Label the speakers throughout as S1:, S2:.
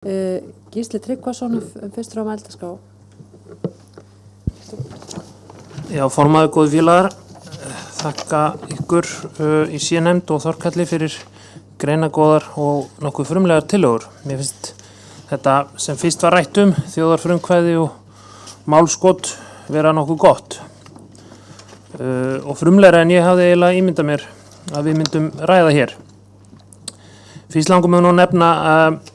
S1: Gísli Tryggvason fyrstur á mælendaskrá.
S2: Já, formaður góði félagar, þakka ykkur í sínefnd og Þorkalli fyrir greinagóðar og nokkuð frumlegar tillögur. Mér finnst þetta sem fyrst var rætt þjóðarfrumkvæði og málskot vera nokkuð gott og frumlegra en ég hafði eiginlega ímyndað mér að við myndum ræða hér. Fyrst langum við nú nefna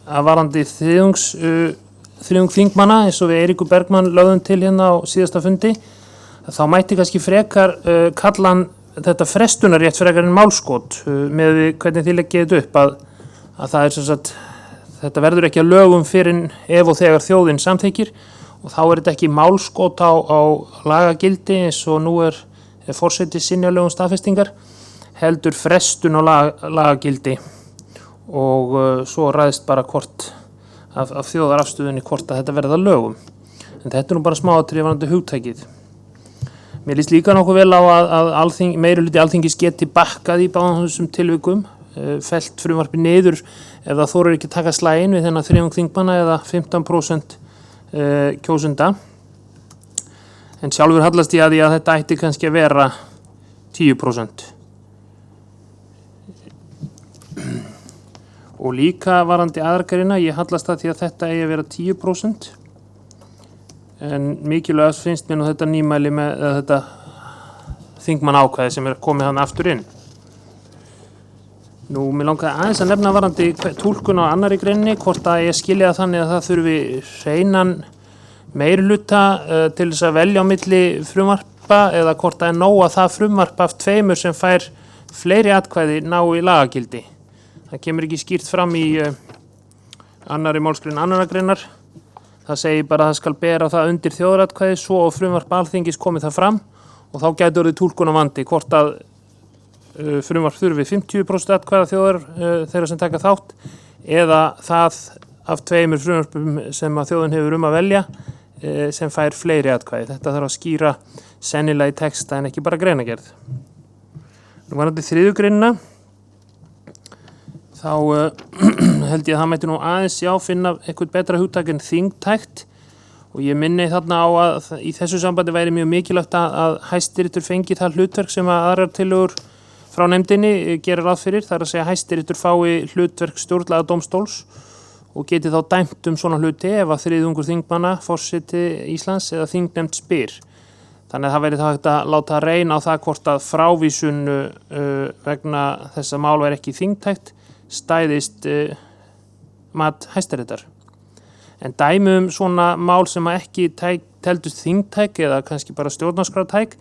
S2: að varandi þriðjung þingmanna eins og við Eiríkur Bergmann lögðum til hérna á síðasta fundi, þá mætti kannski frekar kalla hann þetta frestunarrétt frekar en málskot með hvernig þið leggið þetta upp að það er sem sagt, þetta verður ekki að lögum fyrir ef og þegar þjóðin samþykkir og þá er þetta ekki málskot á lagagildi eins og nú er forseti synjálögum staðfestingar, heldur frestun á lagagildi og svo ræðist bara hvort af þjóðarafstöðunni hvort að þetta verði að lögum. En þetta er nú bara smáatriði varðandi hugtækið. Mér líst líka nokkuð vel á að meirihluti Alþingis geti bakkað í báðum þessum tilvikum, fellt frumvarpi niður ef það þorir ekki taka slaginn við þennan þriðjung þingmanna eða 15% kjósenda. En sjálfur hallast ég að því að þetta ætti kannski að vera 10%. Og líka varandi aðrakarina, ég hallast það því að þetta eigi að vera 10%. En mikilvægast finnst mér nú þetta nýmæli með þetta þingmann ákvæði sem er komið hann aftur inn. Nú, mér langaði aðeins að nefna varandi túlkun á annarri greininni, hvort að ég skilja þannig að það þurfi hreinan meirihluta til þess að velja á milli frumvarpa eða hvort að er nóg að það frumvarp af tveimur sem fær fleiri atkvæði ná í lagagildi. Það kemur ekki skýrt fram í annarri málsgrein annarrar greinar. Það segir bara að það skal bera það undir þjóðaratkvæði svo og frumvarp Alþingis komið það fram og þá gæti orðið túlkunarvandi hvort að frumvarp þurfi 50% atkvæða þjóðar þeirra sem taka þátt eða það af tveimur frumvarpum sem að þjóðin hefur að velja sem fær fleiri atkvæði. Þetta þarf að skýra sennilega í texta en ekki bara greinagerð. Nú varandi þriðju greinina. Þá held ég að það mætti nú aðeins finna eitthvað betra hugtak en þingtækt og ég minni þarna á að í þessu sambandi væri mjög mikilvægt að Hæstiréttur fengi það hlutverk sem að aðrar tillögur frá nefndinni gerir ráð fyrir, það er að segja Hæstiréttur fái hlutverk stjórnlagadómstóls og geti þá dæmt svona hluti ef að þriðjungur þingmanna, forseti Íslands eða þingnefnd spyr. Þannig að það væri þá hægt að láta reyna á það hvort að frávísun vegna þessa mál væri ekki þingtækt stæðist mat Hæstaréttar. En dæmi svona mál sem að ekki teldust þingtæk eða kannski bara stjórnarskrártæk,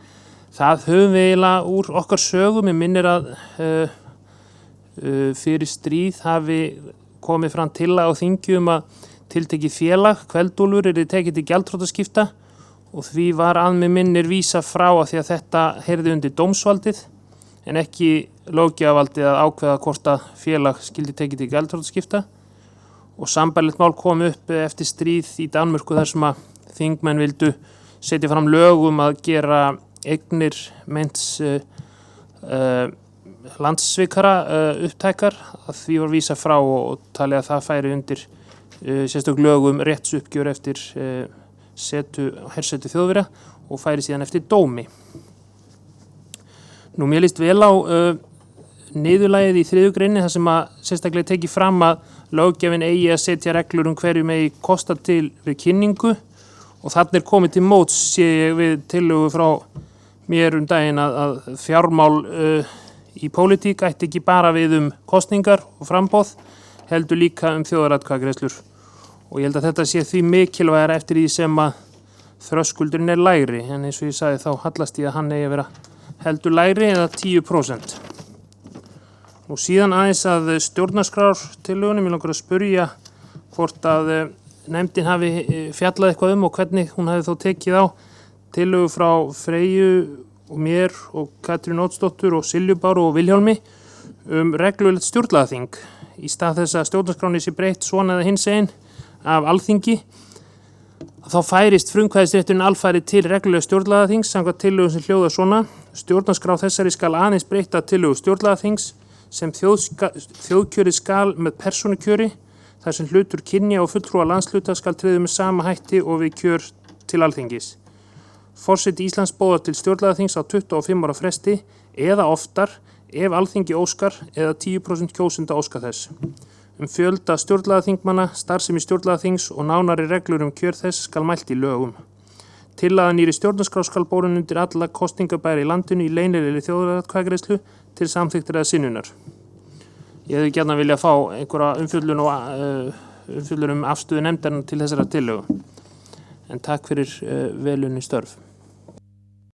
S2: það höfum við eiginlega úr okkar sögum. Ég minnir að fyrir stríð hafi komið fram tillaga á þingi að tiltekið félag, Kveldúlfur, yrði tekið til gjaldþrotaskipta og því var að mig minnir vísa frá að því að þetta heyrði undir dómsvaldið en ekki löggjafavaldið að ákveða hvort að félag skyldi tekið til gjaldþrotaskipta og sambærilegt mál kom upp eftir stríð í Danmörku þar sem að þingmenn vildu setja fram lög að gera eignir meints landssvikara upptækar að því var vísa frá og talið að það færi undir sérstök lög réttsuppgjör eftir hersetu Þjóðverja og færi síðan eftir dómi. Nú, mér líst vel á niðurlagið í þriðju greininni þar sem að sérstaklega tekið fram að löggjafinn eigi að setja reglur hverju megi kosta til við kynningu og þarna komið til móts sé ég við tillögu frá mér daginn að fjármál í pólitík ætti ekki bara við kosningar og framboð, heldur líka þjóðaratkvæðagreiðslur og ég held að þetta sé því mikilvægara eftir því sem að þröskuldurinn er lægri en eins og ég sagði þá hallast ég að hann eigi að vera heldur lægri eða 10%. Og síðan aðeins að stjórnarskrártillögunni, mér langar að spyrja hvort að nefndin hafi fjallað eitthvað og hvernig hún hafi þó tekið á tillögu frá Freyju og mér og Katrín Oddsdóttur og Silju Báru og Vilhjálmi reglulegt stjórnlagaþing í stað þess að stjórnarskráni sé breytt svona eða hinsegin af Alþingi. Þá færist frumkvæðisrétturinn alfarið til reglulega stjórnlagaþings samkvæmt tillögu sem hljóðar svona: stjórnarskrá þessari skal aðeins breyta tillögu stjórnlagaþings sem þjóðkjörið skal með persónukjöri þar sem hlutur kynja og fulltrúa landshluta skal tryggður með sama hætti og við kjör til Alþingis. Forseti Íslands boðar til stjórnlagaþings á 25 ára fresti eða oftar ef Alþingi óskar eða 10% kjósenda óska þess. Fjölda stjórnlagaþingmanna, starfsemi stjórnlagaþings og nánari reglur kjör þess skal mælt í lögum. Tillaga nýrri stjórnarskrá skal borin undir alla kosningabæri í landinu í leynilegri þjóðaratkvæðagreiðslu til samþykktar eða synjunar. Ég hefði gjarnan viljað fá einhverja umfjöllun afstöðu nefndarinnar til þessara tillögu. En takk fyrir velunni störf.